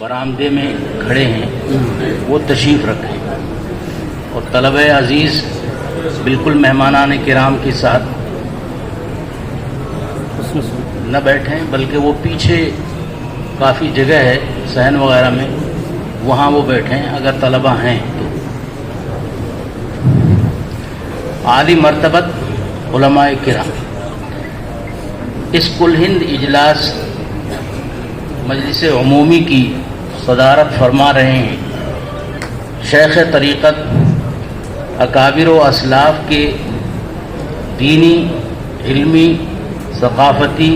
برآمدے میں کھڑے ہیں وہ تشریف رکھیں، اور طلبہ عزیز بالکل مہمانان کرام کے ساتھ نہ بیٹھیں، بلکہ وہ پیچھے کافی جگہ ہے صحن وغیرہ میں، وہاں وہ بیٹھیں اگر طلبہ ہیں تو۔ عالی مرتبت علماء کرام اس کل ہند اجلاس مجلس عمومی کی صدارت فرما رہے ہیں شیخ طریقت اکابر و اسلاف کے دینی، علمی، ثقافتی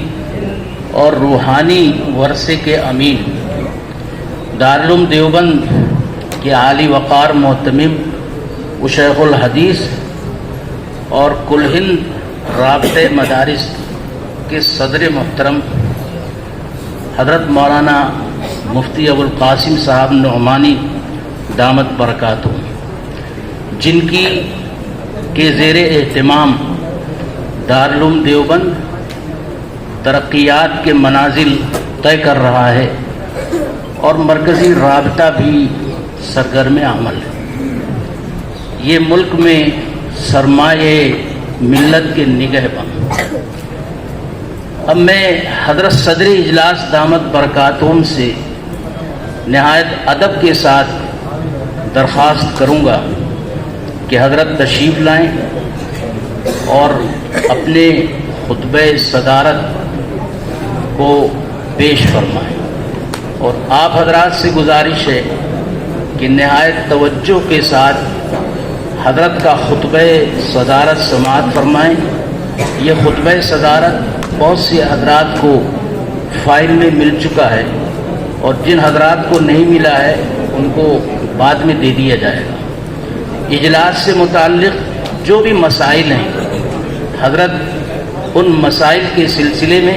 اور روحانی ورثے کے امین، دارالعلوم دیوبند کے عالی وقار محتمم و شیخ الحدیث اور کل ہند رابطہ مدارس کے صدر محترم حضرت مولانا مفتی ابو القاسم صاحب نعمانی دامت برکاتہ، جن کی کے زیر اہتمام دارالعلوم دیوبند ترقیات کے منازل طے کر رہا ہے اور مرکزی رابطہ بھی سرگرم عمل ہے۔ یہ ملک میں سرمایہ ملت کے نگہباں۔ اب میں حضرت صدر اجلاس دامت برکاتہم سے نہایت ادب کے ساتھ درخواست کروں گا کہ حضرت تشریف لائیں اور اپنے خطبہ صدارت کو پیش فرمائیں، اور آپ حضرات سے گزارش ہے کہ نہایت توجہ کے ساتھ حضرت کا خطبہ صدارت سماعت فرمائیں۔ یہ خطبہ صدارت بہت سے حضرات کو فائل میں مل چکا ہے، اور جن حضرات کو نہیں ملا ہے ان کو بعد میں دے دیا جائے گا۔ اجلاس سے متعلق جو بھی مسائل ہیں حضرت ان مسائل کے سلسلے میں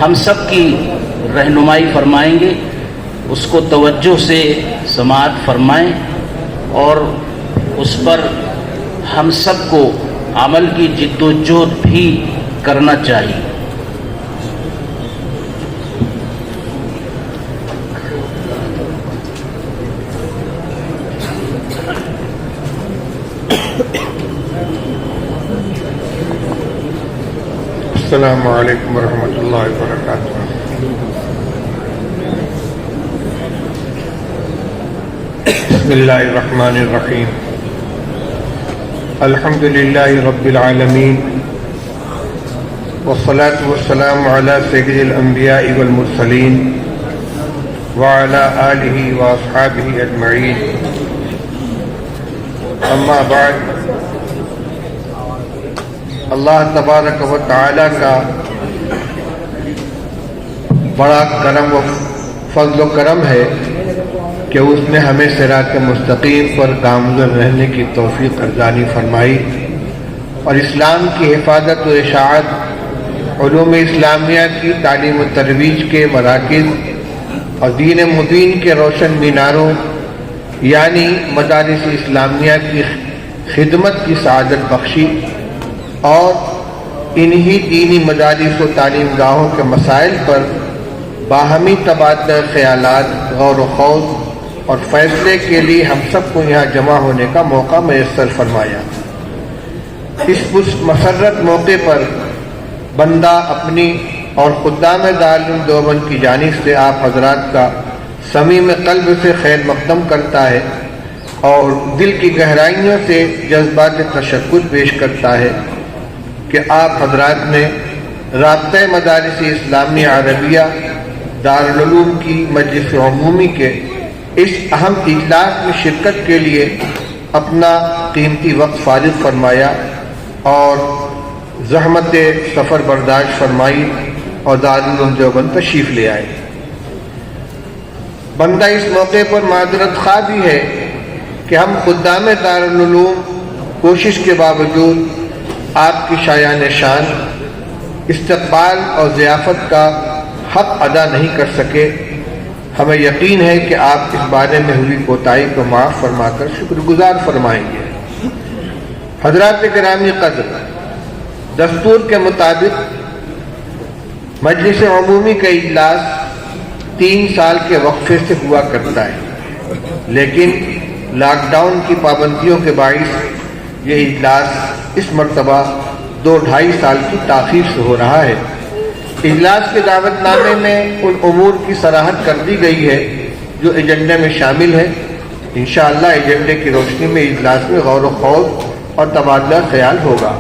ہم سب کی رہنمائی فرمائیں گے، اس کو توجہ سے سماعت فرمائیں، اور اس پر ہم سب کو عمل کی جد و جہد بھی کرنا چاہیے۔ السلام علیکم ورحمۃ اللہ وبرکاتہ۔ بسم اللہ الرحمن الرحیم۔ الحمد للہ رب العالمین، والصلاة والسلام علی سید الانبیاء والمرسلین وعلی آلہ واصحابہ اجمعین، اما بعد۔ اللہ تبارک و تعالی کا بڑا کرم و فضل و کرم ہے کہ اس نے ہمیں صراط مستقیم پر گامزن رہنے کی توفیق ارزانی فرمائی، اور اسلام کی حفاظت و اشاعت، علوم اسلامیہ کی تعلیم و ترویج کے مراکز اور دین مبین کے روشن میناروں یعنی مدارس اسلامیہ کی خدمت کی سعادت بخشی، اور انہی دینی مدارس و تعلیم گاہوں کے مسائل پر باہمی تبادلہ خیالات، غور و خوض اور فیصلے کے لیے ہم سب کو یہاں جمع ہونے کا موقع میسر فرمایا۔ اس مسرت موقع پر بندہ اپنی اور خدام دارالعلوم دیوبند کی جانب سے آپ حضرات کا صمیم قلب سے خیر مقدم کرتا ہے، اور دل کی گہرائیوں سے جذبات تشکر پیش کرتا ہے کہ آپ حضرات نے رابطہ مدارس اسلامی عربیہ دارالعلوم کی مجلس عمومی کے اس اہم اجلاس میں شرکت کے لیے اپنا قیمتی وقت فارغ فرمایا، اور زحمت سفر برداشت فرمائی، اور دارالعلوم دیوبند تشریف لے آئے۔ بندہ اس موقع پر معذرت خواہ بھی ہے کہ ہم خدام دارالعلوم کوشش کے باوجود آپ کی شایان شان استقبال اور ضیافت کا حق ادا نہیں کر سکے۔ ہمیں یقین ہے کہ آپ اس بارے میں ہوئی کوتاہی کو معاف فرما کر شکر گزار فرمائیں گے۔ حضرات گرامی قدر، دستور کے مطابق مجلس عمومی کا اجلاس 3 سال کے وقفے سے ہوا کرتا ہے، لیکن لاک ڈاؤن کی پابندیوں کے باعث یہ اجلاس اس مرتبہ 2-2.5 سال کی تاخیر سے ہو رہا ہے۔ اجلاس کے دعوت نامے میں ان امور کی صراحت کر دی گئی ہے جو ایجنڈے میں شامل ہے۔ انشاءاللہ ایجنڈے کی روشنی میں اجلاس میں غور و خوض اور تبادلہ خیال ہوگا۔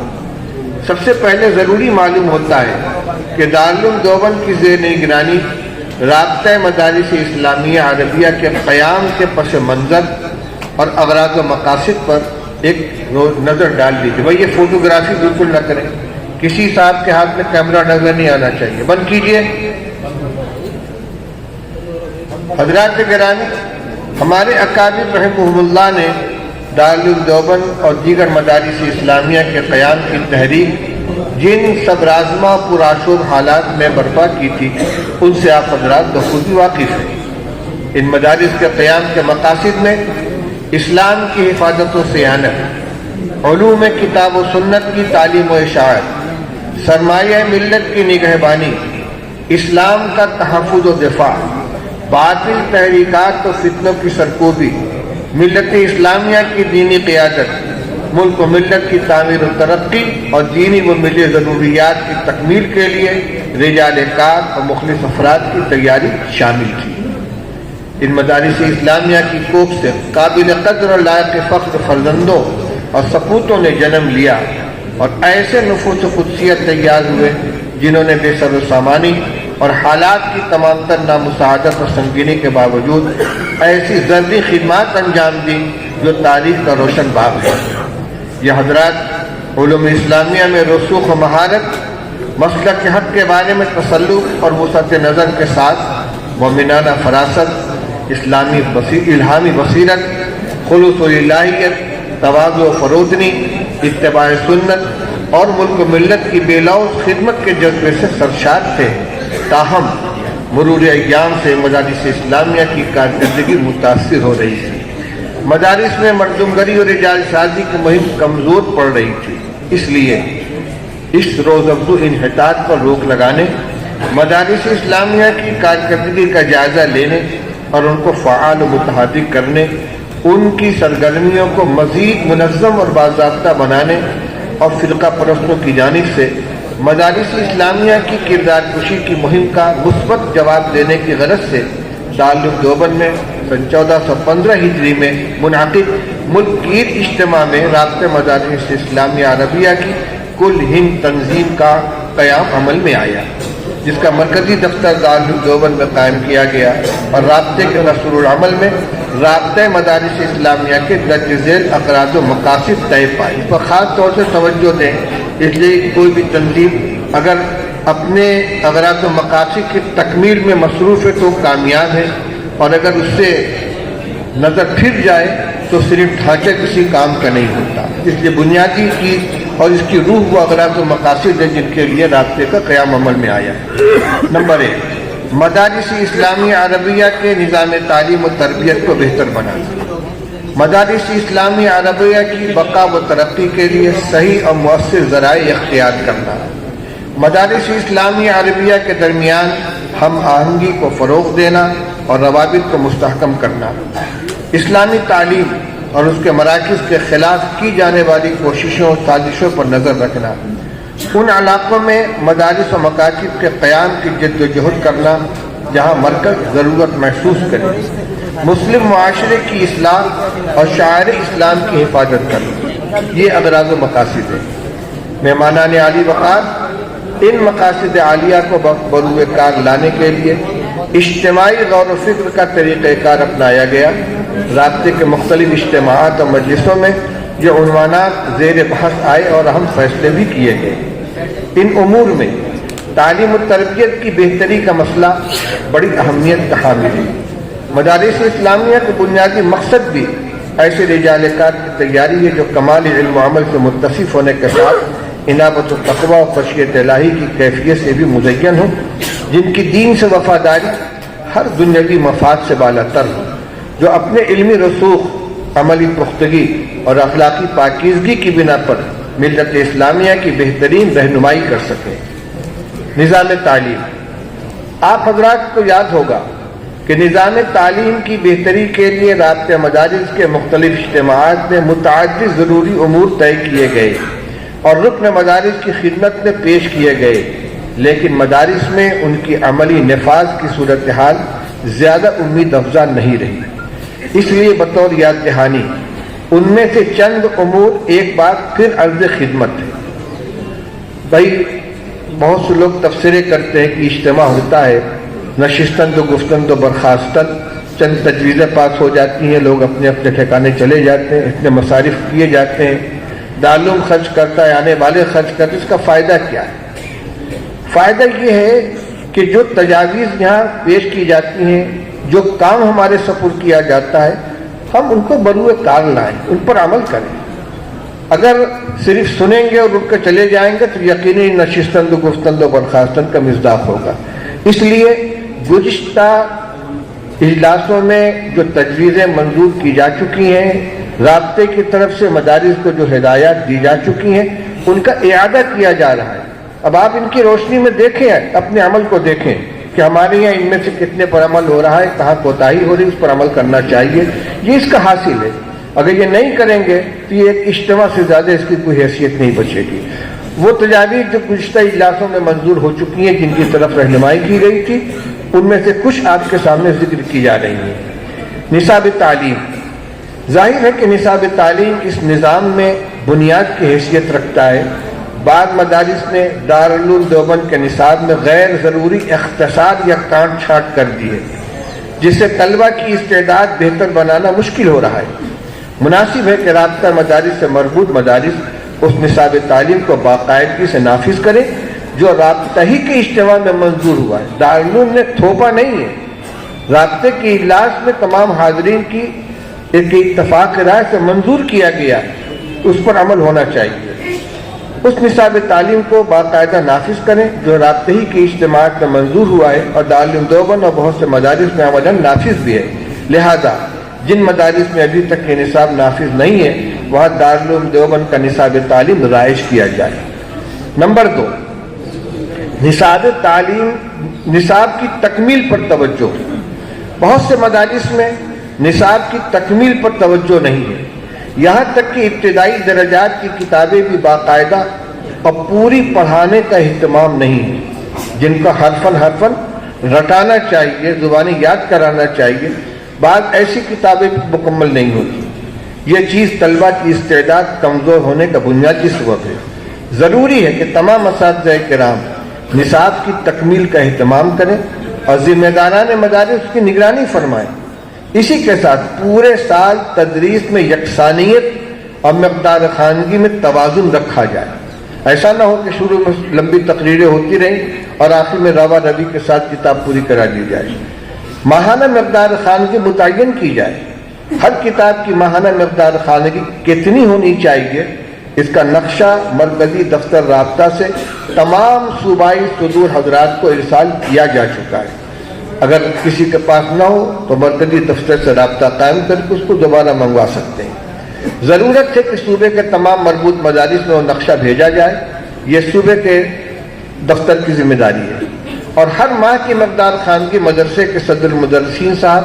سب سے پہلے ضروری معلوم ہوتا ہے کہ دارالعلوم دیوبند کی زیر نگرانی رابطہ مدارس اسلامیہ عربیہ کے قیام کے پس منظر اور اغراض و مقاصد پر ایک نظر ڈال دیجیے۔ بھائی یہ فوٹوگرافی بالکل نہ کریں، کسی صاحب کے ہاتھ میں کیمرہ نظر نہیں آنا چاہیے، بند کیجیے۔ حضرات گرامی، ہمارے اکابر رحمہم اللہ نے دارالعلوم دیوبند اور دیگر مدارس اسلامیہ کے قیام کی تحریک جن صبرآزما پرآشوب حالات میں برپا کی تھی ان سے آپ حضرات بخوبی واقف ہیں۔ ان مدارس کے قیام کے مقاصد میں اسلام کی حفاظت و صیانت، علوم کتاب و سنت کی تعلیم و اشاعت، سرمایہ ملت کی نگہبانی، اسلام کا تحفظ و دفاع، باطل تحریکات و فتنوں کی سرکوبی، ملت اسلامیہ کی دینی قیادت، ملک و ملت کی تعمیر و ترقی اور دینی و ملی ضروریات کی تکمیل کے لیے رجال کار اور مخلص افراد کی تیاری شامل تھی۔ ان مدارس اسلامیہ کی کوکھ سے قابل قدر اور لائق فخر فرزندوں اور سپوتوں نے جنم لیا اور ایسے نفوس قدسیت تیار ہوئے جنہوں نے بے سر و سامانی اور حالات کی تمام تر نامساعدت اور سنگینی کے باوجود ایسی زرعی خدمات انجام دی جو تاریخ کا روشن باب ہے۔ یہ حضرات علوم اسلامیہ میں رسوخ و مہارت، مسلک حق کے بارے میں تسلق اور وسعت نظر کے ساتھ مومنانہ فراست، الہامی بصیرت، خلوص و الہیت، تواضع و فرودنی، اتباع سنت اور ملک و ملت کی بے لوث خدمت کے جذبے سے سرشار تھے۔ تاہم مرور ایام سے مدارس اسلامیہ کی کارکردگی متاثر ہو رہی تھی۔ مدارس میں مردمگری اور رجال سازی کی مہم کمزور پڑ رہی تھی۔ اس لیے اس روز افزو انحطاط پر روک لگانے، مدارس اسلامیہ کی کارکردگی کا جائزہ لینے اور ان کو فعال و متحرک کرنے، ان کی سرگرمیوں کو مزید منظم اور باضابطہ بنانے اور فرقہ پرستوں کی جانب سے مدارس اسلامیہ کی کردار کشی کی مہم کا مثبت جواب دینے کی غرض سے دارالعلوم دیوبند میں سن 1415 ہجری میں منعقد ملک گیر اجتماع میں رابطہ مدارس اسلامیہ عربیہ کی کل ہند تنظیم کا قیام عمل میں آیا، جس کا مرکزی دفتر دارالعلوم دیوبند میں قائم کیا گیا اور رابطے کے دستور العمل میں رابطہ مدارس اسلامیہ کے درج ذیل اقراض و مقاصد طے پائے۔ اس پر خاص طور سے توجہ دیں، اس لیے کوئی بھی تنظیم اگر اپنے اغراض و مقاصد کی تکمیل میں مصروف ہے تو کامیاب ہے، اور اگر اس سے نظر پھر جائے تو صرف ڈھانچہ کسی کام کا نہیں ہوتا۔ اس لیے بنیادی چیز اور اس کی روح و اغراض و مقاصد ہے جن کے لیے رابطے کا قیام عمل میں آیا۔ نمبر 1، مدارس اسلامیہ عربیہ کے نظام تعلیم و تربیت کو بہتر بنانا، مدارس اسلامیہ عربیہ کی بقا و ترقی کے لیے صحیح اور مؤثر ذرائع اختیار کرنا، مدارس اسلامیہ عربیہ کے درمیان ہم آہنگی کو فروغ دینا اور روابط کو مستحکم کرنا، اسلامی تعلیم اور اس کے مراکز کے خلاف کی جانے والی کوششوں اور سازشوں پر نظر رکھنا، ان علاقوں میں مدارس و مکاتب کے قیام کی جد و جہد کرنا جہاں مرکز ضرورت محسوس کرے، مسلم معاشرے کی اصلاح اور شعائر اسلام کی حفاظت کرنا، یہ اغراض و مقاصد ہیں۔ مہمانان عالی وقار، ان مقاصد عالیہ کو بروئے کار لانے کے لیے اجتماعی غور و فکر کا طریقہ کار اپنایا گیا۔ رابطے کے مختلف اجتماعات اور مجلسوں میں یہ عنوانات زیر بحث آئے اور اہم فیصلے بھی کیے گئے۔ ان امور میں تعلیم و تربیت کی بہتری کا مسئلہ بڑی اہمیت کا حامل ہے۔ مدارس اسلامیہ کا بنیادی مقصد بھی ایسے رجال کار کی تیاری ہے جو کمال علم و عمل سے متصف ہونے کے ساتھ انابت و تقویٰ و خشیت الہی کی کیفیت سے بھی مزین ہو، جن کی دین سے وفاداری ہر دنیاوی مفاد سے بالا تر ہو، جو اپنے علمی رسوخ، عملی پختگی اور اخلاقی پاکیزگی کی بنا پر ملت اسلامیہ کی بہترین رہنمائی کر سکے۔ نظام تعلیم، آپ حضرات کو یاد ہوگا کہ نظام تعلیم کی بہتری کے لیے رابطہ مدارس کے مختلف اجتماعات میں متعدد ضروری امور طے کیے گئے اور رکن مدارس کی خدمت میں پیش کیے گئے، لیکن مدارس میں ان کی عملی نفاذ کی صورتحال زیادہ امید افزا نہیں رہی۔ اس لیے بطور یاد دہانی ان میں سے چند امور ایک بات پھر عرض خدمت ہے۔ بھائی بہت سے لوگ تبصرے کرتے ہیں کہ اجتماع ہوتا ہے، نشستن تو گفتن تو برخاستن، چند تجویزیں پاس ہو جاتی ہیں، لوگ اپنے اپنے ٹھکانے چلے جاتے ہیں، اتنے مصارف کیے جاتے ہیں، دارالعلوم خرچ کرتا ہے، آنے والے خرچ کرتے ہیں، اس کا فائدہ کیا ہے؟ فائدہ یہ ہے کہ جو تجاویز یہاں پیش کی جاتی ہیں، جو کام ہمارے سپرد کیا جاتا ہے، ہم ان کو بروئے کار لائیں، ان پر عمل کریں۔ اگر صرف سنیں گے اور اٹھ کر چلے جائیں گے تو یقینی نشستن و گفتن و برخاستن کا مصداق ہوگا۔ اس لیے گزشتہ اجلاسوں میں جو تجویزیں منظور کی جا چکی ہیں، رابطے کی طرف سے مدارس کو جو ہدایات دی جا چکی ہیں، ان کا اعادہ کیا جا رہا ہے۔ اب آپ ان کی روشنی میں دیکھیں، اپنے عمل کو دیکھیں کہ ہمارے یہاں ان میں سے کتنے پر عمل ہو رہا ہے، کہاں کوتاہی ہو رہی ہے، اس پر عمل کرنا چاہیے۔ یہ اس کا حاصل ہے۔ اگر یہ نہیں کریں گے تو یہ ایک اجتماع سے زیادہ اس کی کوئی حیثیت نہیں بچے گی۔ وہ تجاویز جو گزشتہ اجلاسوں میں منظور ہو چکی ہیں، جن کی طرف رہنمائی کی گئی تھی، ان میں سے کچھ آپ کے سامنے ذکر کی جا رہی ہیں۔ نصاب تعلیم، ظاہر ہے کہ نصاب تعلیم اس نظام میں بنیاد کی حیثیت رکھتا ہے۔ بعض مدارس نے دارالعلوم دیوبند کے نصاب میں غیر ضروری اختصار یا کاٹ چھانٹ کر دی ہے، جس سے طلبہ کی استعداد بہتر بنانا مشکل ہو رہا ہے۔ مناسب ہے کہ رابطہ مدارس سے مربوط مدارس اس نصاب تعلیم کو باقاعدگی سے نافذ کریں جو رابطہ ہی کے اجتماع میں منظور ہوا ہے۔ دارالعلوم نے تھوپا نہیں ہے، رابطے کے اجلاس میں تمام حاضرین کی ایک اتفاق رائے سے منظور کیا گیا، اس پر عمل ہونا چاہیے۔ اس نصاب تعلیم کو باقاعدہ نافذ کریں جو رابطے ہی کے اجتماعات میں منظور ہوا ہے اور دارالعلوم دیوبند اور بہت سے مدارس میں عملاً نافذ بھی ہے۔ لہذا جن مدارس میں ابھی تک یہ نصاب نافذ نہیں ہے، وہاں دارالعلوم دیوبند کا نصاب تعلیم رائج کیا جائے۔ نمبر 2، نصاب تعلیم، نصاب کی تکمیل پر توجہ۔ بہت سے مدارس میں نصاب کی تکمیل پر توجہ نہیں ہے، یہاں تک کہ ابتدائی درجات کی کتابیں بھی باقاعدہ اور پوری پڑھانے کا اہتمام نہیں ہے، جن کا حرفاً رٹانا چاہیے، زبانی یاد کرانا چاہیے۔ بعض ایسی کتابیں مکمل نہیں ہوتی۔ یہ چیز طلبہ کی استعداد کمزور ہونے کا بنیادی سبب ہے۔ ضروری ہے کہ تمام اساتذہ کرام نصاب کی تکمیل کا اہتمام کریں اور ذمہ داران مدارس اس کی نگرانی فرمائیں۔ اسی کے ساتھ پورے سال تدریس میں یکسانیت اور مقدار خواندگی میں توازن رکھا جائے۔ ایسا نہ ہو کہ شروع میں لمبی تقریریں ہوتی رہیں اور آخر میں روا روی کے ساتھ کتاب پوری کرا دی جائے۔ ماہانہ مقدار خواندگی متعین کی جائے۔ ہر کتاب کی ماہانہ مقدار خواندگی کتنی ہونی چاہیے، اس کا نقشہ مرکزی دفتر رابطہ سے تمام صوبائی صدور حضرات کو ارسال کیا جا چکا ہے۔ اگر کسی کے پاس نہ ہو تو مرکزی دفتر سے رابطہ قائم کر کے اس کو دوبارہ منگوا سکتے ہیں۔ ضرورت ہے کہ صوبے کے تمام مربوط مدارس میں وہ نقشہ بھیجا جائے، یہ صوبے کے دفتر کی ذمہ داری ہے۔ اور ہر ماہ کی مقدار خواندگی مدرسے کے صدر المدرسین صاحب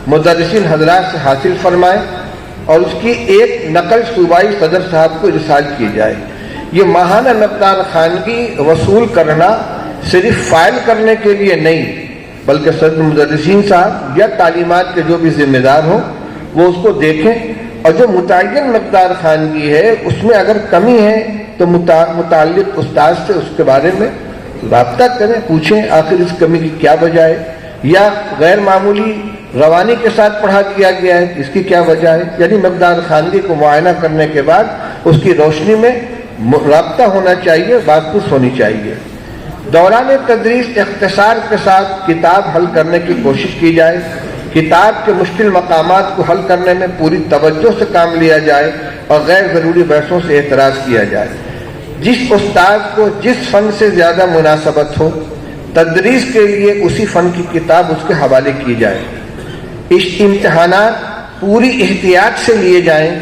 مدرسین حضرات سے حاصل فرمائیں اور اس کی ایک نقل صوبائی صدر صاحب کو ارسال کی جائے۔ یہ ماہانہ مقدار خواندگی وصول کرنا صرف فائل کرنے کے لیے نہیں، بلکہ صدر المدرسین صاحب یا تعلیمات کے جو بھی ذمہ دار ہوں وہ اس کو دیکھیں اور جو متعین مقدار خواندگی ہے اس میں اگر کمی ہے تو متعلق استاد سے اس کے بارے میں رابطہ کریں، پوچھیں آخر اس کمی کی کیا وجہ ہے، یا غیر معمولی روانی کے ساتھ پڑھا دیا گیا ہے، اس کی کیا وجہ ہے۔ یعنی مقدار خواندگی کو معائنہ کرنے کے بعد اس کی روشنی میں رابطہ ہونا چاہیے، بات پوچھ ہونی چاہیے۔ دوران تدریس اختصار کے ساتھ کتاب حل کرنے کی کوشش کی جائے، کتاب کے مشکل مقامات کو حل کرنے میں پوری توجہ سے کام لیا جائے اور غیر ضروری بحثوں سے اعتراض کیا جائے۔ جس استاد کو جس فن سے زیادہ مناسبت ہو، تدریس کے لیے اسی فن کی کتاب اس کے حوالے کی جائے۔ امتحانات پوری احتیاط سے لیے جائیں،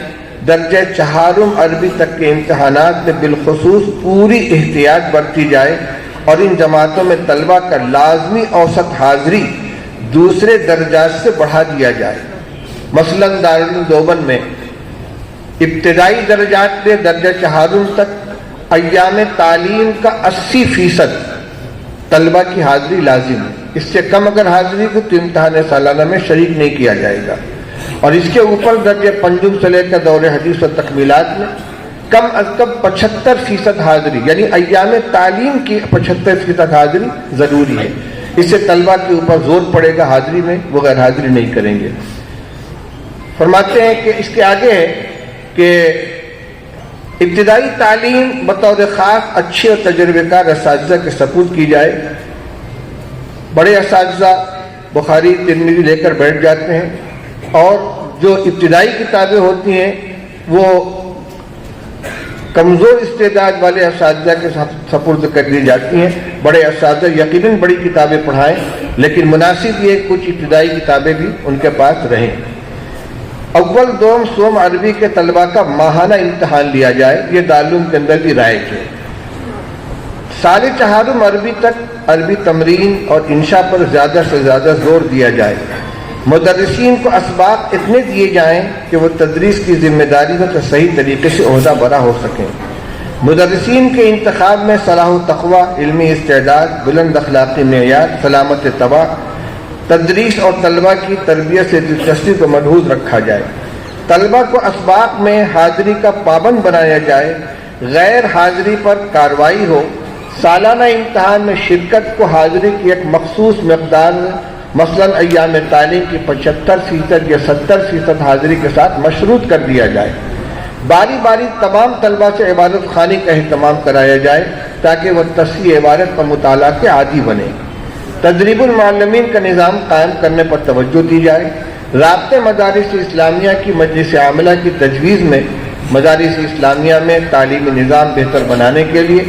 درجہ چہارم عربی تک کے امتحانات میں بالخصوص پوری احتیاط برتی جائے اور ان جماعتوں میں طلبہ کا لازمی اوسط حاضری دوسرے درجات سے بڑھا دیا جائے۔ مثلا دارالعلوم دیوبند میں ابتدائی درجات میں درجہ چہارم تک ایام تعلیم کا 80% طلبہ کی حاضری لازم ہے۔ اس سے کم اگر حاضری ہو تو امتحان سالانہ میں شریک نہیں کیا جائے گا۔ اور اس کے اوپر درجہ پنجم سے لے کر دور حدیث و تکمیلات میں کم از کم 75% حاضری، یعنی ایام تعلیم کی 75% حاضری ضروری ہے۔ اس سے طلبہ کے اوپر زور پڑے گا حاضری میں، وہ غیر حاضری نہیں کریں گے۔ فرماتے ہیں کہ اس کے آگے ہے کہ ابتدائی تعلیم بطور خاص اچھے اور تجربے کار اساتذہ کے سپرد کی جائے۔ بڑے اساتذہ بخاری ترمذی لے کر بیٹھ جاتے ہیں اور جو ابتدائی کتابیں ہوتی ہیں وہ کمزور استعداد والے اساتذہ کے سپرد کر دی جاتی ہیں۔ بڑے اساتذہ یقیناً بڑی کتابیں پڑھائیں، لیکن مناسب یہ کچھ ابتدائی کتابیں بھی ان کے پاس رہیں۔ اول دوم سوم عربی کے طلباء کا ماہانہ امتحان لیا جائے، یہ دارالعلوم کے اندر بھی رائج ہے۔ سال چہارم عربی تک عربی تمرین اور انشاء پر زیادہ سے زیادہ زور دیا جائے۔ مدرسین کو اسباق اتنے دیے جائیں کہ وہ تدریس کی ذمہ داری کو صحیح طریقے سے عہدہ برا ہو سکیں۔ مدرسین کے انتخاب میں صلاح و تقویٰ، علمی استعداد، بلند اخلاقی معیار، سلامت طبع، تدریس اور طلبہ کی تربیت سے دلچسپی کو محفوظ رکھا جائے۔ طلبہ کو اسباق میں حاضری کا پابند بنایا جائے، غیر حاضری پر کارروائی ہو۔ سالانہ امتحان میں شرکت کو حاضری کی ایک مخصوص مقدار میں، مثلاً ایام تعلیم کی 75% یا 70% حاضری کے ساتھ مشروط کر دیا جائے۔ باری باری تمام طلبہ سے عبادت خانی کا اہتمام کرایا جائے تاکہ وہ تصحیح عبادت کا مطالعہ کے عادی بنے۔ تدریب المعلمین کا نظام قائم کرنے پر توجہ دی جائے۔ رابطے مدارس اسلامیہ کی مجلس عاملہ کی تجویز میں مدارس اسلامیہ میں تعلیمی نظام بہتر بنانے کے لیے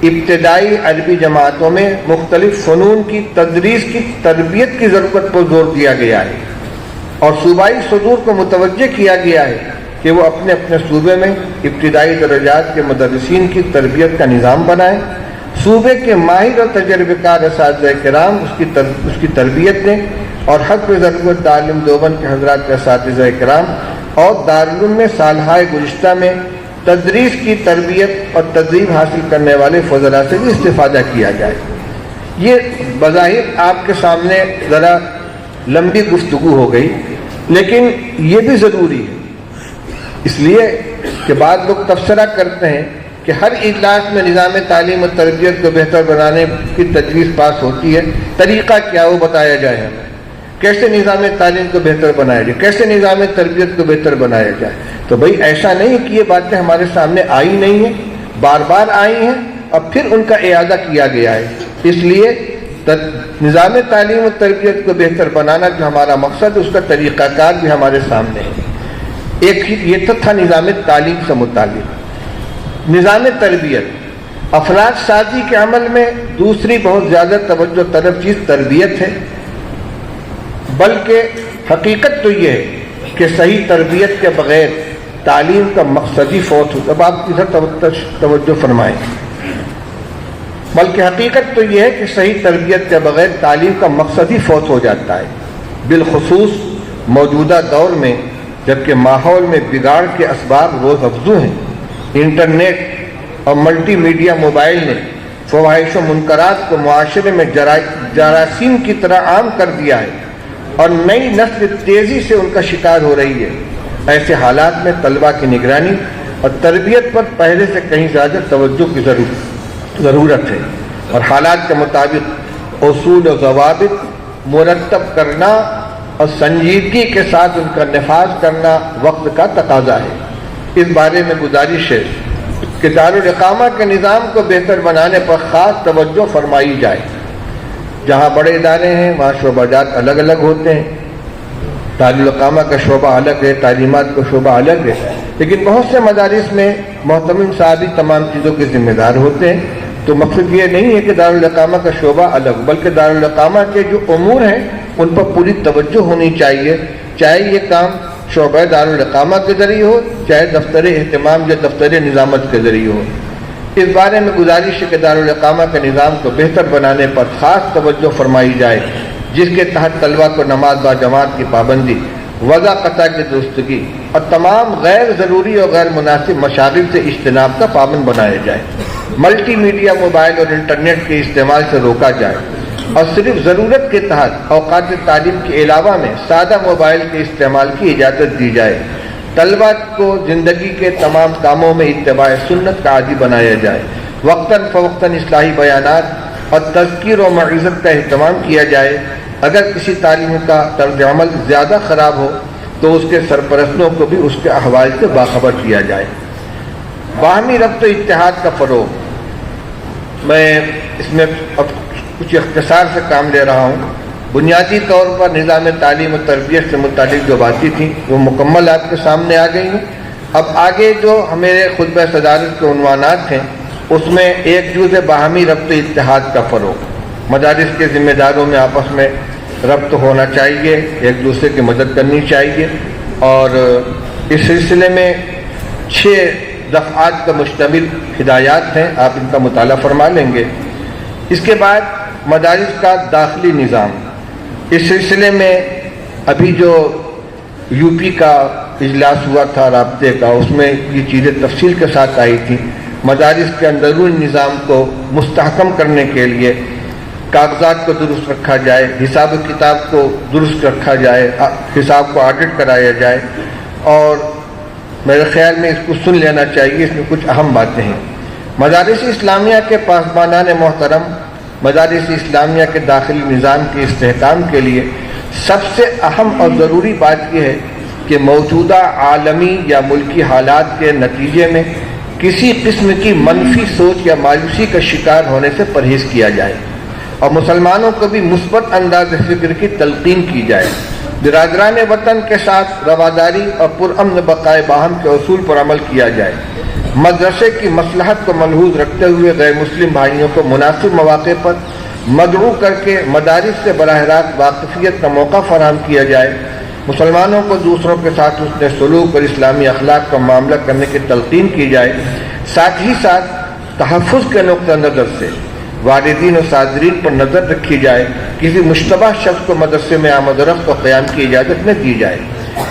ابتدائی عربی جماعتوں میں مختلف فنون کی تدریس کی تربیت کی ضرورت پر زور دیا گیا ہے، اور صوبائی صدور کو متوجہ کیا گیا ہے کہ وہ اپنے اپنے صوبے میں ابتدائی درجات کے مدرسین کی تربیت کا نظام بنائیں۔ صوبے کے ماہر اور تجربہ کار اساتذہ کرام اس کی تربیت دیں، اور حسب ضرورت دارالعلوم دیوبند کے حضرات کے اساتذہ کرام اور دارالعلوم میں سالہائے گزشتہ میں تدریس کی تربیت اور تدریب حاصل کرنے والے فضلاء سے بھی استفادہ کیا جائے۔ یہ بظاہر آپ کے سامنے ذرا لمبی گفتگو ہو گئی، لیکن یہ بھی ضروری ہے، اس لیے کہ بعض لوگ تبصرہ کرتے ہیں کہ ہر اجلاس میں نظام تعلیم و تربیت کو بہتر بنانے کی تجویز پاس ہوتی ہے، طریقہ کیا وہ بتایا جائے ہمیں، کیسے نظام تعلیم کو بہتر بنایا جائے، کیسے نظام تربیت کو بہتر بنایا جائے۔ تو بھئی ایسا نہیں کہ یہ باتیں ہمارے سامنے آئی نہیں ہیں، بار بار آئی ہیں اور پھر ان کا اعادہ کیا گیا ہے۔ اس لیے نظام تعلیم و تربیت کو بہتر بنانا جو ہمارا مقصد ہے، اس کا طریقہ کار بھی ہمارے سامنے ہے۔ ایک یہ تو تھا نظام تعلیم سے متعلق۔ نظام تربیت، افراد سازی کے عمل میں دوسری بہت زیادہ توجہ طلب چیز تربیت ہے، بلکہ حقیقت تو یہ ہے کہ صحیح تربیت کے بغیر تعلیم کا مقصد ہی فوت ہوتا ہے۔ اب آپ ادھر توجہ فرمائیں، بلکہ حقیقت تو یہ ہے کہ صحیح تربیت کے بغیر تعلیم کا مقصد ہی فوت ہو جاتا ہے، بالخصوص موجودہ دور میں جبکہ ماحول میں بگاڑ کے اسباب روز افزوں ہیں۔ انٹرنیٹ اور ملٹی میڈیا موبائل نے فواحش و منکرات کو معاشرے میں جراثیم کی طرح عام کر دیا ہے، اور نئی نسل تیزی سے ان کا شکار ہو رہی ہے۔ ایسے حالات میں طلبہ کی نگرانی اور تربیت پر پہلے سے کہیں زیادہ توجہ کی ضرورت ہے، اور حالات کے مطابق اصول و ضوابط مرتب کرنا اور سنجیدگی کے ساتھ ان کا نفاذ کرنا وقت کا تقاضا ہے۔ اس بارے میں گزارش ہے کہ دارالاقامہ کے نظام کو بہتر بنانے پر خاص توجہ فرمائی جائے۔ جہاں بڑے ادارے ہیں وہاں شعبہ جات الگ الگ ہوتے ہیں، دارالاقامہ کا شعبہ الگ ہے، تعلیمات کا شعبہ الگ ہے، لیکن بہت سے مدارس میں محتمم صاحب ہی تمام چیزوں کے ذمہ دار ہوتے ہیں۔ تو مقصد یہ نہیں ہے کہ دارالاقامہ کا شعبہ الگ، بلکہ دارالاقامہ کے جو امور ہیں ان پر پوری توجہ ہونی چاہیے، چاہے یہ کام شعبہ دارالاقامہ کے ذریعے ہو، چاہے دفتر اہتمام یا دفتر نظامت کے ذریعے ہو۔ اس بارے میں گزارش ہے کہ دارالاقامہ کے نظام کو بہتر بنانے پر خاص توجہ فرمائی جائے، جس کے تحت طلبہ کو نماز با جماعت کی پابندی، وضع قطع کی درستگی اور تمام غیر ضروری اور غیر مناسب مشاغل سے اجتناب کا پابند بنایا جائے، ملٹی میڈیا، موبائل اور انٹرنیٹ کے استعمال سے روکا جائے اور صرف ضرورت کے تحت اوقات تعلیم کے علاوہ میں سادہ موبائل کے استعمال کی اجازت دی جائے، طلبہ کو زندگی کے تمام کاموں میں اتباع سنت کا عادی بنایا جائے، وقتاً فوقتاً اصلاحی بیانات اور تذکیر و موعظت کا اہتمام کیا جائے، اگر کسی تعلیم کا طرز عمل زیادہ خراب ہو تو اس کے سرپرستوں کو بھی اس کے احوال سے باخبر کیا جائے۔ باہمی ربط و اتحاد کا فروغ، میں اس میں اب کچھ اختصار سے کام لے رہا ہوں۔ بنیادی طور پر نظام تعلیم و تربیت سے متعلق جو باتیں تھیں وہ مکمل آپ کے سامنے آ گئی ہیں۔ اب آگے جو میرے خطبہ صدارت کے عنوانات ہیں اس میں ایک جزء باہمی ربط و اتحاد کا فروغ، مدارس کے ذمہ داروں میں آپس میں ربط ہونا چاہیے، ایک دوسرے کی مدد کرنی چاہیے، اور اس سلسلے میں 6 دفعات کا مشتمل ہدایات ہیں، آپ ان کا مطالعہ فرما لیں گے۔ اس کے بعد مدارس کا داخلی نظام، اس سلسلے میں ابھی جو یو پی کا اجلاس ہوا تھا رابطے کا، اس میں یہ چیزیں تفصیل کے ساتھ آئی تھیں۔ مدارس کے اندرونی نظام کو مستحکم کرنے کے لیے کاغذات کو درست رکھا جائے، حساب و کتاب کو درست رکھا جائے، حساب کو آڈٹ کرایا جائے، اور میرے خیال میں اس کو سن لینا چاہیے، اس میں کچھ اہم باتیں ہیں۔ مدارس اسلامیہ کے پاسبانان محترم، مدارس اسلامیہ کے داخلی نظام کے استحکام کے لیے سب سے اہم اور ضروری بات یہ ہے کہ موجودہ عالمی یا ملکی حالات کے نتیجے میں کسی قسم کی منفی سوچ یا مایوسی کا شکار ہونے سے پرہیز کیا جائے اور مسلمانوں کو بھی مثبت انداز فکر کی تلقین کی جائے، برادران وطن کے ساتھ رواداری اور پرامن بقائے باہم کے اصول پر عمل کیا جائے، مدرسے کی مصلحت کو ملحوظ رکھتے ہوئے غیر مسلم بھائیوں کو مناسب مواقع پر مدعو کر کے مدارس سے براہ راست واقفیت کا موقع فراہم کیا جائے، مسلمانوں کو دوسروں کے ساتھ حسن سلوک اور اسلامی اخلاق کا معاملہ کرنے کی تلقین کی جائے، ساتھ ہی ساتھ تحفظ کے نقطہ نظر سے والدین و صادرین پر نظر رکھی جائے، کسی مشتبہ شخص کو مدرسے میں آمد و رفت و قیام کی اجازت نہ دی جائے۔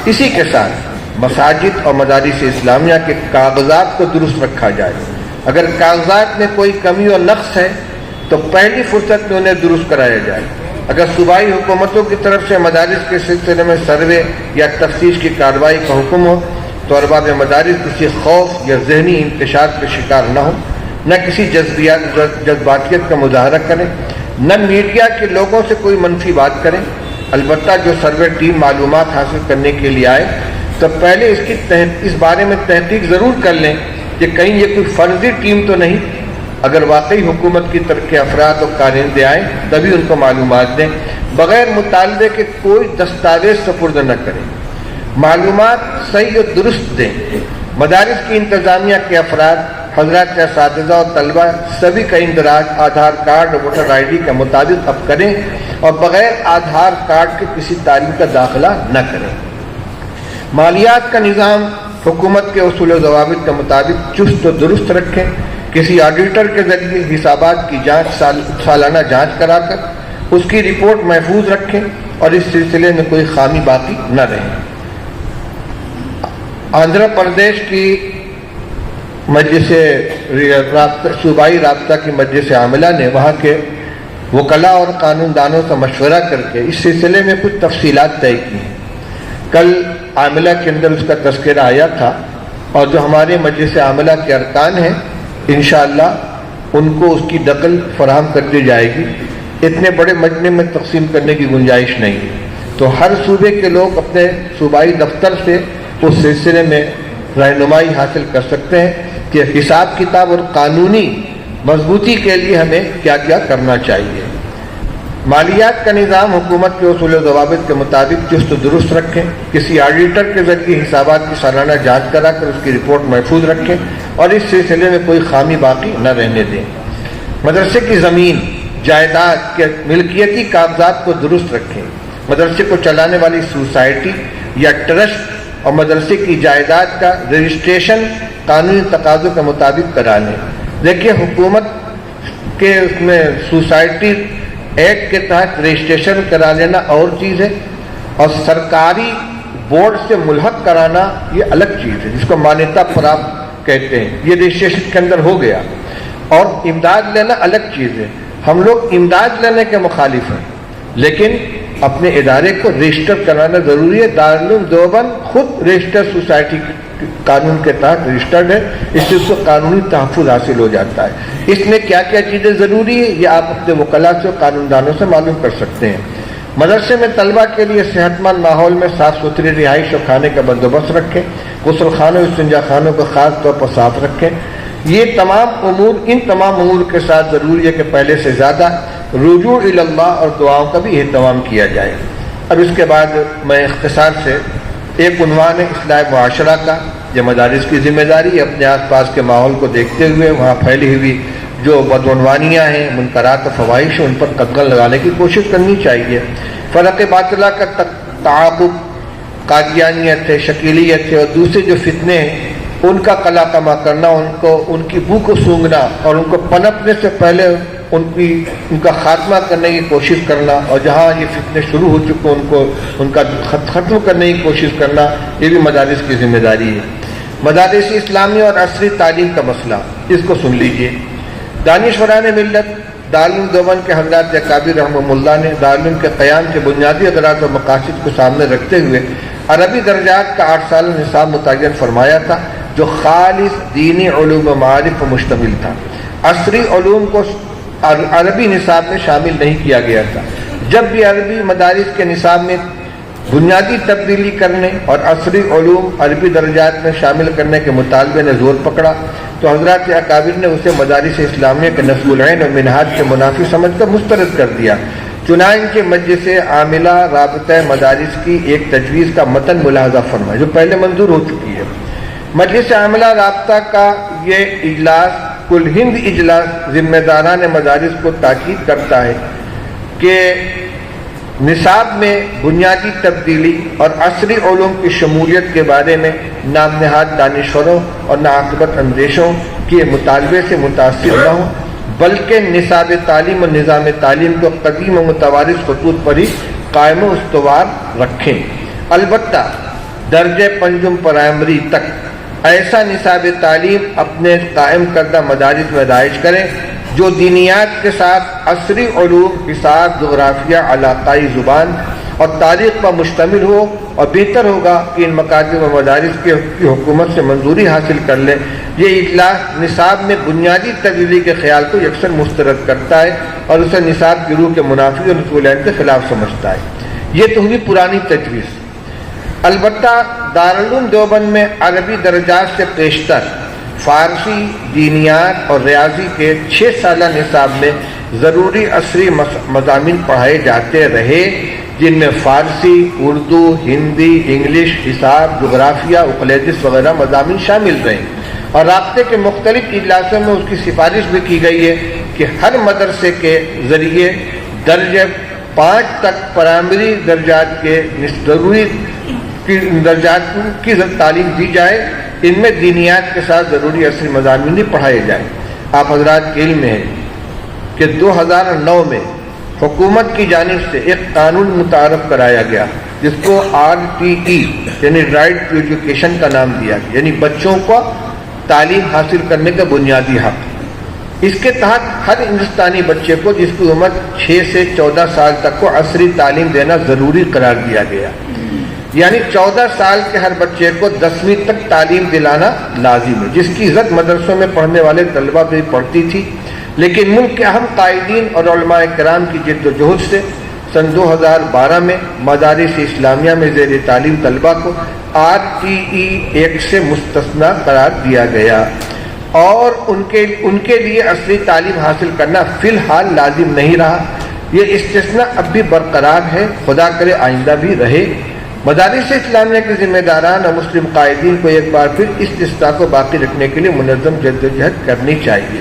اسی کے ساتھ مساجد اور مدارس اسلامیہ کے کاغذات کو درست رکھا جائے، اگر کاغذات میں کوئی کمی و نقص ہے تو پہلی فرصت میں انہیں درست کرایا جائے، اگر صوبائی حکومتوں کی طرف سے مدارس کے سلسلے میں سروے یا تفتیش کی کارروائی کا حکم ہو تو ارباب مدارس کسی خوف یا ذہنی انتشار کے شکار نہ ہو، نہ کسی جذباتیت کا مظاہرہ کریں، نہ میڈیا کے لوگوں سے کوئی منفی بات کریں۔ البتہ جو سروے ٹیم معلومات حاصل کرنے کے لیے آئے تو پہلے اس بارے میں تحقیق ضرور کر لیں کہ کہیں یہ کوئی فرضی ٹیم تو نہیں، اگر واقعی حکومت کی طرف کے افراد اور کارندے آئیں تبھی ان کو معلومات دیں، بغیر مطالبے کے کوئی دستاویز سپرد نہ کریں، معلومات صحیح اور درست دیں۔ مدارس کی انتظامیہ کے افراد، حضرات اساتذہ اور طلبہ سبھی کا اندراج آدھار کارڈ اور ووٹر آئی ڈی کے مطابق اب کریں اور بغیر آدھار کارڈ کے کسی تعلیم کا داخلہ نہ کریں۔ مالیات کا نظام حکومت کے اصول و ضوابط کے مطابق چست و درست رکھیں، کسی آڈیٹر کے ذریعے حسابات کی جانچ سالانہ جانچ کرا کر اس کی رپورٹ محفوظ رکھیں اور اس سلسلے میں کوئی خامی باقی نہ رہے۔ آندھرا پردیش کی مجلس صوبائی رابطہ کی مجلس عاملہ نے وہاں کے وکلاء اور قانون دانوں سے مشورہ کر کے اس سلسلے میں کچھ تفصیلات طے کی ہیں۔ کل عاملہ کے اندر اس کا تذکرہ آیا تھا، اور جو ہمارے مجلس عاملہ کے ارکان ہیں انشاءاللہ ان کو اس کی نقل فراہم کر دی جائے گی۔ اتنے بڑے مجمع میں تقسیم کرنے کی گنجائش نہیں ہے، تو ہر صوبے کے لوگ اپنے صوبائی دفتر سے اس سلسلے میں رہنمائی حاصل کر سکتے ہیں کہ حساب کتاب اور قانونی مضبوطی کے لیے ہمیں کیا کیا کرنا چاہیے۔ مالیات کا نظام حکومت کے اصول و ضوابط کے مطابق چست و درست رکھیں، کسی آڈیٹر کے ذریعے حسابات کی سالانہ جانچ کرا کر اس کی رپورٹ محفوظ رکھیں اور اس سلسلے میں کوئی خامی باقی نہ رہنے دیں۔ مدرسے کی زمین جائیداد کے ملکیتی کاغذات کو درست رکھیں، مدرسے کو چلانے والی سوسائٹی یا ٹرسٹ اور مدرسے کی جائیداد کا رجسٹریشن قانونی تقاضوں کے مطابق کرا لیں۔ دیکھیے حکومت کے اس میں سوسائٹی ایکٹ کے تحت رجسٹریشن کرا لینا اور چیز ہے، اور سرکاری بورڈ سے ملحق کرانا یہ الگ چیز ہے، جس کو مانیتا پراپت کہتے ہیں، یہ رجسٹریشن کے اندر ہو گیا۔ اور امداد لینا الگ چیز ہے، ہم لوگ امداد لینے کے مخالف ہیں، لیکن اپنے ادارے کو رجسٹر کرانا ضروری ہے۔ دارالعلوم دیوبند خود رجسٹر سوسائٹی قانون کے تحت رجسٹرڈ ہے، اس سے اس کو قانونی تحفظ حاصل ہو جاتا ہے۔ اس میں کیا کیا چیزیں ضروری ہے یہ آپ اپنے وکلاء سے اور قانون دانوں سے معلوم کر سکتے ہیں۔ مدرسے میں طلبہ کے لیے صحت مند ماحول میں صاف ستھری رہائش اور کھانے کا بندوبست رکھیں، غسل خانوں استنجا خانوں کو خاص طور پر صاف رکھیں۔ یہ ان تمام امور کے ساتھ ضروری ہے کہ پہلے سے زیادہ رجوع الی اللہ اور دعاؤں کا بھی اہتمام کیا جائے۔ اب اس کے بعد میں اختصار سے ایک عنوان ہے اصلاح معاشرہ کا۔ یہ مدارس کی ذمہ داری ہے اپنے آس پاس کے ماحول کو دیکھتے ہوئے وہاں پھیلی ہوئی جو بدعنوانیاں ہیں، منکرات و فواحش، ان پر قدغن لگانے کی کوشش کرنی چاہیے۔ فرق باطلہ کا تعاقب، قادیانیت ہے، شکیلیت ہے اور دوسرے جو فتنے ہیں ان کا قلع کما کرنا، ان کی بو کو سونگھنا اور ان کو پنپنے سے پہلے ان کا خاتمہ کرنے کی کوشش کرنا، اور جہاں یہ فتنے شروع ہو چکے ان کا ختم کرنے کی کوشش کرنا، یہ بھی مدارس کی ذمہ داری ہے۔ مدارس اسلامی اور عصری تعلیم کا مسئلہ، اس کو سن لیجئے۔ دانشوران ملت دارالعلوم دیوبند کے حضرات اکابر رحمہ اللہ نے دارالعلوم کے قیام کے بنیادی اغراض و مقاصد کو سامنے رکھتے ہوئے عربی درجات کا 8 سالہ نصاب متعین فرمایا تھا، جو خالص دینی علوم و معارف پر مشتمل تھا۔ عصری علوم کو عربی نصاب میں شامل نہیں کیا گیا تھا۔ جب بھی عربی مدارس کے نصاب میں بنیادی تبدیلی کرنے اور عصری علوم عربی درجات میں شامل کرنے کے مطالبے نے زور پکڑا تو حضرات اکابر نے اسے مدارس اسلامیہ کے نصب العین اور منہاج کے منافی سمجھ کر مسترد کر دیا۔ چنانچہ مجلس عاملہ رابطہ مدارس کی ایک تجویز کا متن ملاحظہ فرمائے جو پہلے منظور ہو چکی ہے۔ مجلس عاملہ رابطہ کا یہ اجلاس کل ہند اجلاس ذمہ داران مدارس کو تاکید کرتا ہے کہ نصاب میں بنیادی تبدیلی اور عصری علوم کی شمولیت کے بارے میں نام نہاد دانشوروں اور ناعاقبت اندیشوں کے مطالبے سے متاثر نہ ہوں، بلکہ نصاب تعلیم اور نظام تعلیم کو قدیم و متوارث خطوط پر ہی قائم و استوار رکھیں۔ البتہ درجہ پنجم پرائمری تک ایسا نصاب تعلیم اپنے قائم کردہ مدارس میں رائج کریں جو دینیات کے ساتھ عصری علوم، حساب، جغرافیہ، علاقائی زبان اور تاریخ پر مشتمل ہو، اور بہتر ہوگا کہ ان مکاتب و مدارس کی حکومت سے منظوری حاصل کر لیں۔ یہ اجلاس نصاب میں بنیادی تبدیلی کے خیال کو یکسر مسترد کرتا ہے اور اسے نصاب کی روح کے منافی اور نصب العین کے خلاف سمجھتا ہے۔ یہ تو ہوئی پرانی تجویز۔ البتہ دارالعلوم دیوبند میں عربی درجات سے پیشتر فارسی، دینیات اور ریاضی کے 6 سالہ نصاب میں ضروری عصری مضامین پڑھائے جاتے رہے، جن میں فارسی، اردو، ہندی، انگلش، حساب، جغرافیہ، اقلیدس وغیرہ مضامین شامل رہے، اور رابطے کے مختلف اجلاسوں میں اس کی سفارش بھی کی گئی ہے کہ ہر مدرسے کے ذریعے درجہ 5 تک پرائمری درجات کے ضروری درجات کی تعلیم دی جائے، ان میں دینیات کے ساتھ ضروری عصری مضامین بھی پڑھائے جائیں۔ آپ حضرات کے علم میں ہے کہ 2009 میں حکومت کی جانب سے ایک قانون متعارف کرایا گیا جس کو RTE یعنی رائٹ ٹو ایجوکیشن کا نام دیا گیا، یعنی بچوں کو تعلیم حاصل کرنے کا بنیادی حق۔ اس کے تحت ہر ہندوستانی بچے کو جس کی عمر 6 سے 14 سال تک کو عصری تعلیم دینا ضروری قرار دیا گیا، یعنی 14 سال کے ہر بچے کو 10ویں تک تعلیم دلانا لازم ہے، جس کی عزت مدرسوں میں پڑھنے والے طلبہ بھی پڑتی تھی۔ لیکن ملک کے اہم قائدین اور علماء کرام کی جد و جہد سے سن 2012 میں مدارس اسلامیہ میں زیر تعلیم طلبہ کو RTE ایکٹ سے مستثنی قرار دیا گیا، اور ان کے لیے عصری تعلیم حاصل کرنا فی الحال لازم نہیں رہا۔ یہ استثناء اب بھی برقرار ہے، خدا کرے آئندہ بھی رہے۔ مدارس اسلامیہ کے ذمہ داران اور مسلم قائدین کو ایک بار پھر اس استثناء کو باقی رکھنے کے لیے منظم جدوجہد کرنی چاہیے۔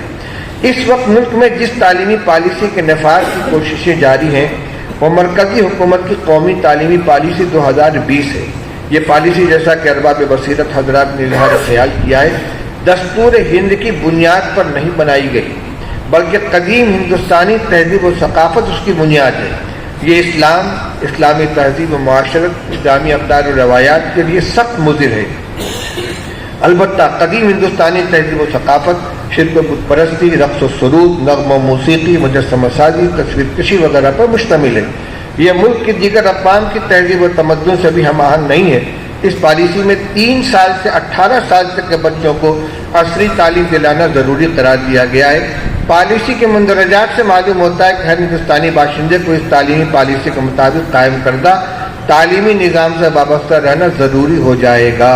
اس وقت ملک میں جس تعلیمی پالیسی کے نفاذ کی کوششیں جاری ہیں وہ مرکزی حکومت کی قومی تعلیمی پالیسی 2020 ہے۔ یہ پالیسی، جیسا کہ ارباب بصیرت حضرات نے اظہار خیال کیا ہے، دستور ہند کی بنیاد پر نہیں بنائی گئی، بلکہ قدیم ہندوستانی تہذیب و ثقافت اس کی بنیاد ہے۔ یہ اسلامی تہذیب و معاشرت، اسلامی اقدار و روایات کے لیے سخت مضر ہے۔ البتہ قدیم ہندوستانی تہذیب و ثقافت شرک و بت پرستی، رقص و سرود، نغم و موسیقی، مجسمہ سازی، تصویر کشی وغیرہ پر مشتمل ہے۔ یہ ملک کی دیگر اقوام کی تہذیب و تمدن سے بھی ہم آہنگ نہیں ہے۔ اس پالیسی میں 3 سال سے 18 سال تک کے بچوں کو عصری تعلیم دلانا ضروری قرار دیا گیا ہے۔ پالیسی کے مندرجات سے معلوم ہوتا ہے کہ ہر ہندوستانی باشندے کو اس تعلیمی پالیسی کے مطابق قائم کردہ تعلیمی نظام سے وابستہ رہنا ضروری ہو جائے گا۔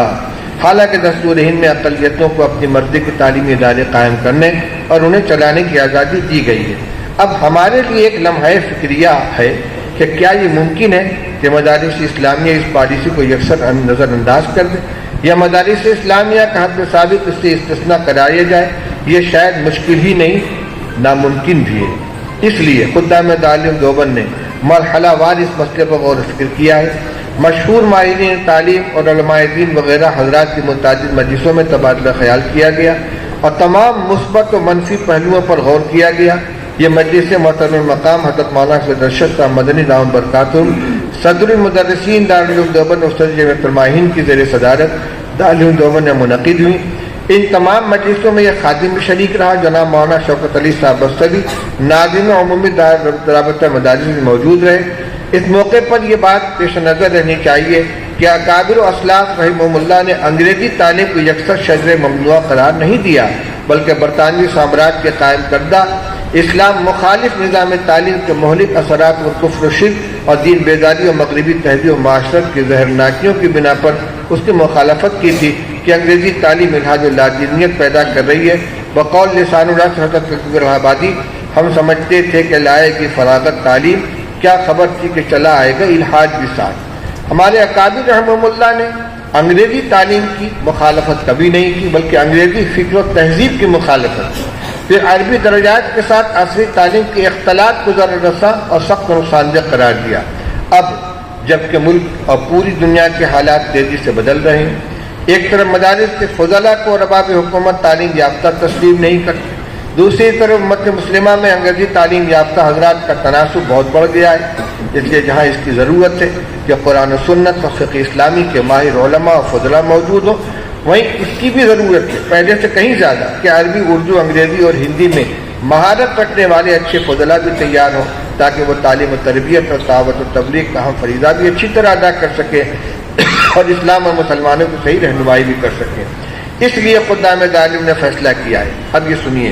حالانکہ دستور ہند میں اقلیتوں کو اپنی مرضی کے تعلیمی ادارے قائم کرنے اور انہیں چلانے کی آزادی دی گئی ہے۔ اب ہمارے لیے ایک لمحہ فکریہ ہے کہ کیا یہ ممکن ہے کہ مدارس اسلامیہ اس پالیسی کو یکسر نظر انداز کر دیں یا مدارس اسلامیہ کا حد ثابت اس سے استثناء کرایا جائے؟ یہ شاید مشکل ہی نہیں، ناممکن بھی ہے۔ اس لیے خدام تعلیم دیوبند نے مرحلہ وار اس مسئلے پر غور و فکر کیا ہے۔ مشہور ماہرین تعلیم اور علماء دین وغیرہ حضرات کی متعدد مجلسوں میں تبادلہ خیال کیا گیا اور تمام مثبت و منفی پہلوؤں پر غور کیا گیا۔ یہ مجلس محترم المقام حضرت مولانا سید ارشد صاحب مدنی دامن برکاتہم صدر المدرسین دارالعلوم دیوبند استاد جامعۃ الماہرین کی زیر صدارت دارالعلوم دیوبند میں منعقد ہوئی۔ ان تمام مجلسوں میں یہ خادم بھی شریک رہا، جناب مولانا شوکت علی صاحب بستری ناظم عمومی رابطہ مدارس میں موجود رہے۔ اس موقع پر یہ بات پیش نظر رہنی چاہیے کہ اکابر و اسلاف رحمہم اللہ نے انگریزی تعلیم کو یکسر شجر ممنوع قرار نہیں دیا، بلکہ برطانوی سامراج کے قائم کردہ اسلام مخالف نظام تعلیم کے مہلک اثرات اور کفر و شرک اور دین بیداری اور مغربی تہذیب و معاشرت کی زہرناکیوں کی بنا پر اس کی مخالفت کی تھی کہ انگریزی تعلیم الحاد و لادینیت پیدا کر رہی ہے۔ بقول لسان الراس حضرت الہ آبادی، ہم سمجھتے تھے کہ لائے گی فراغت تعلیم، کیا خبر تھی کہ چلا آئے گا الحاد بھی ساتھ۔ ہمارے اکابر رحمہم اللہ نے انگریزی تعلیم کی مخالفت کبھی نہیں کی، بلکہ انگریزی فکر و تہذیب کی مخالفت کی۔ پھر عربی درجات کے ساتھ عصری تعلیم کے اختلاط کو ضرر رساں اور سخت نقصان دہ قرار دیا۔ اب جبکہ ملک اور پوری دنیا کے حالات تیزی سے بدل رہے ہیں، ایک طرف مدارس کے فضلاء کو رباب حکومت تعلیم یافتہ تسلیم نہیں کرتے، دوسری طرف امت مسلمہ میں انگریزی تعلیم یافتہ حضرات کا تناسب بہت بڑھ گیا ہے۔ اس لیے جہاں اس کی ضرورت ہے کہ قرآن و سنت اور فقہ اسلامی کے ماہر علماء اور فضلاء موجود ہوں، وہیں اس کی بھی ضرورت ہے پہلے سے کہیں زیادہ کہ عربی، اردو، انگریزی اور ہندی میں مہارت رکھنے والے اچھے فضلاء بھی تیار ہوں، تاکہ وہ تعلیم و تربیت اور دعوت و تبلیغ کا ہم فریضہ بھی اچھی طرح ادا کر سکیں اور اسلام اور مسلمانوں کو صحیح رہنمائی بھی کر سکیں۔ اس لیے خدام تعلیم نے فیصلہ کیا ہے، اب یہ سنیے،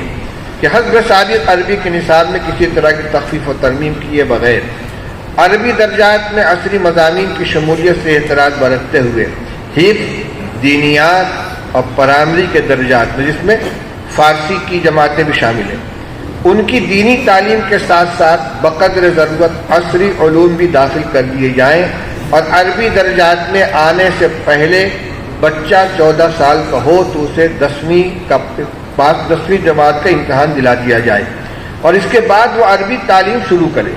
کہ حسب سابق عربی کے نصاب میں کسی طرح کی تخفیف و ترمیم کیے بغیر عربی درجات میں عصری مضامین کی شمولیت سے احتراز برتتے ہوئے حفظ، دینیات اور پرائمری کے درجات میں، جس میں فارسی کی جماعتیں بھی شامل ہیں، ان کی دینی تعلیم کے ساتھ ساتھ بقدر ضرورت عصری علوم بھی داخل کر دیے جائیں، اور عربی درجات میں آنے سے پہلے بچہ 14 سال کا ہو تو اسے 10ویں جماعت کا امتحان دلا دیا جائے، اور اس کے بعد وہ عربی تعلیم شروع کرے۔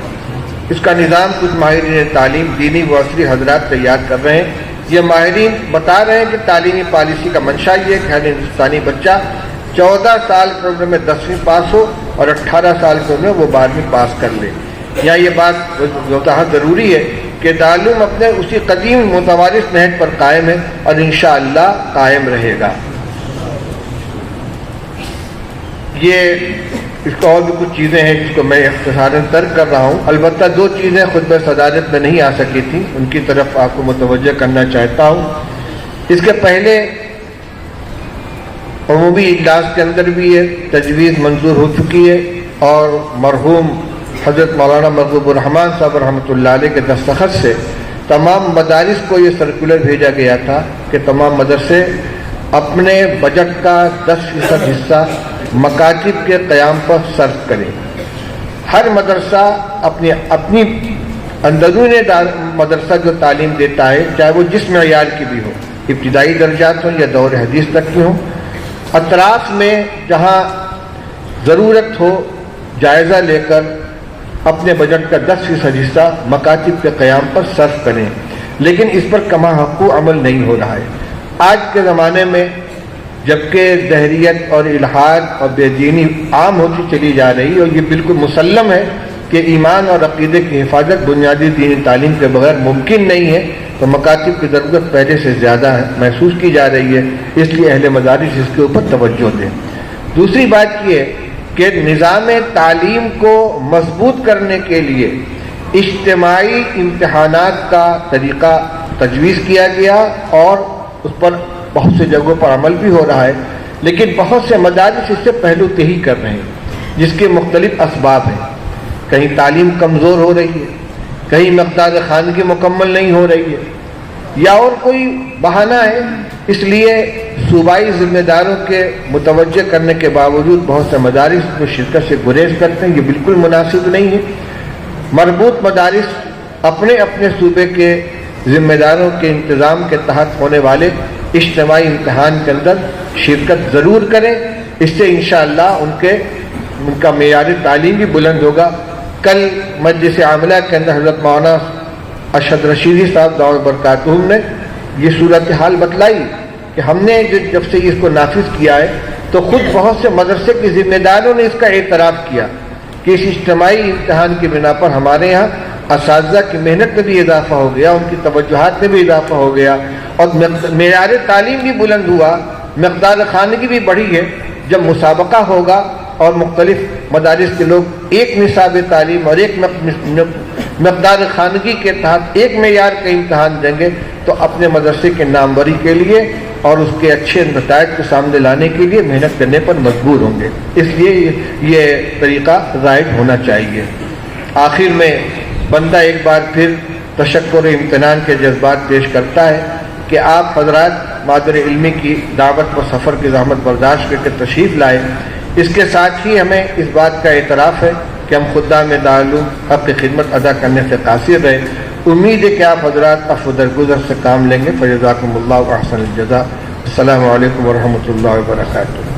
اس کا نظام کچھ ماہرین تعلیم دینی و عصری حضرات تیار کر رہے ہیں۔ یہ ماہرین بتا رہے ہیں کہ تعلیمی پالیسی کا منشا یہ ہے کہ ہر ہندوستانی بچہ 14 سال کی عمر میں 10ویں پاس ہو اور 18 سال کی عمر میں وہ 12ویں پاس کر لے۔ یہاں یہ بات وضاحت ضروری ہے کہ دارالعلوم اپنے اسی قدیم متوارث نہج پر قائم ہے اور انشاءاللہ قائم رہے گا۔ یہ اس کو اور بھی کچھ چیزیں ہیں جس کو میں اختصاراً ترک کر رہا ہوں، البتہ 2 چیزیں خطبہ صدارت میں نہیں آ سکی تھیں، ان کی طرف آپ کو متوجہ کرنا چاہتا ہوں۔ اس کے پہلے عمومی اجلاس کے اندر بھی یہ تجویز منظور ہو چکی ہے، اور مرحوم حضرت مولانا محبوب الرحمان صاحب رحمۃ اللہ علیہ کے دستخط سے تمام مدارس کو یہ سرکولر بھیجا گیا تھا کہ تمام مدرسے اپنے بجٹ کا 10% حصہ مکاتب کے قیام پر صرف کریں۔ ہر مدرسہ اپنی اندرون مدرسہ جو تعلیم دیتا ہے، چاہے وہ جس معیار کی بھی ہو، ابتدائی درجات ہوں یا دور حدیث تک کی ہوں، اطراف میں جہاں ضرورت ہو جائزہ لے کر اپنے بجٹ کا 10% حصہ مکاتب کے قیام پر صرف کریں، لیکن اس پر کما حقوق عمل نہیں ہو رہا ہے۔ آج کے زمانے میں جبکہ دہریت اور الحاد اور بے دینی عام ہوتی چلی جا رہی ہے، اور یہ بالکل مسلم ہے کہ ایمان اور عقیدے کی حفاظت بنیادی دینی تعلیم کے بغیر ممکن نہیں ہے، تو مکاتب کی ضرورت پہلے سے زیادہ ہے، محسوس کی جا رہی ہے، اس لیے اہل مدارس اس کے اوپر توجہ دیں۔ دوسری بات یہ ہے کہ نظام تعلیم کو مضبوط کرنے کے لیے اجتماعی امتحانات کا طریقہ تجویز کیا گیا، اور اس پر بہت سے جگہوں پر عمل بھی ہو رہا ہے، لیکن بہت سے مدارس اس سے پہلو تہی کر رہے ہیں، جس کے مختلف اسباب ہیں۔ کہیں تعلیم کمزور ہو رہی ہے، کہیں مقدار خواندگی مکمل نہیں ہو رہی ہے، یا اور کوئی بہانہ ہے، اس لیے صوبائی ذمہ داروں کے متوجہ کرنے کے باوجود بہت سے مدارس کو شرکت سے گریز کرتے ہیں۔ یہ بالکل مناسب نہیں ہے۔ مربوط مدارس اپنے اپنے صوبے کے ذمہ داروں کے انتظام کے تحت ہونے والے اجتماعی امتحان کے اندر شرکت ضرور کریں، اس سے انشاءاللہ ان کا معیار تعلیم بھی بلند ہوگا۔ کل مجلس عاملہ کے اندر حضرت مولانا ارشد رشیدی صاحب دعوت برکاتہم نے یہ صورتحال بتلائی کہ ہم نے جب سے اس کو نافذ کیا ہے تو خود بہت سے مدرسے کے ذمہ داروں نے اس کا اعتراف کیا کہ اس اجتماعی امتحان کی بنا پر ہمارے یہاں اساتذہ کی محنت میں بھی اضافہ ہو گیا، ان کی توجہات میں بھی اضافہ ہو گیا، اور معیار تعلیم بھی بلند ہوا، مقدار خواندگی بھی بڑھی ہے۔ جب مسابقہ ہوگا اور مختلف مدارس کے لوگ ایک نصاب تعلیم اور ایک مقدار خواندگی کے تحت ایک معیار کا امتحان دیں گے تو اپنے مدرسے کے ناموری کے لیے اور اس کے اچھے نتائج کو سامنے لانے کے لیے محنت کرنے پر مجبور ہوں گے۔ اس لیے یہ طریقہ رائج ہونا چاہیے۔ آخر میں بندہ ایک بار پھر تشکر و امتنان کے جذبات پیش کرتا ہے کہ آپ حضرات مادر علمی کی دعوت و سفر کی زحمت برداشت کر کے تشریف لائے۔ اس کے ساتھ ہی ہمیں اس بات کا اعتراف ہے کہ ہم خدام دارالعلوم حق کی خدمت ادا کرنے سے قاصر رہے۔ امید ہے کہ آپ حضرات عفو درگزر سے کام لیں گے۔ فجزاکم اللہ احسن الجزاء۔ السلام علیکم ورحمۃ اللہ وبرکاتہ۔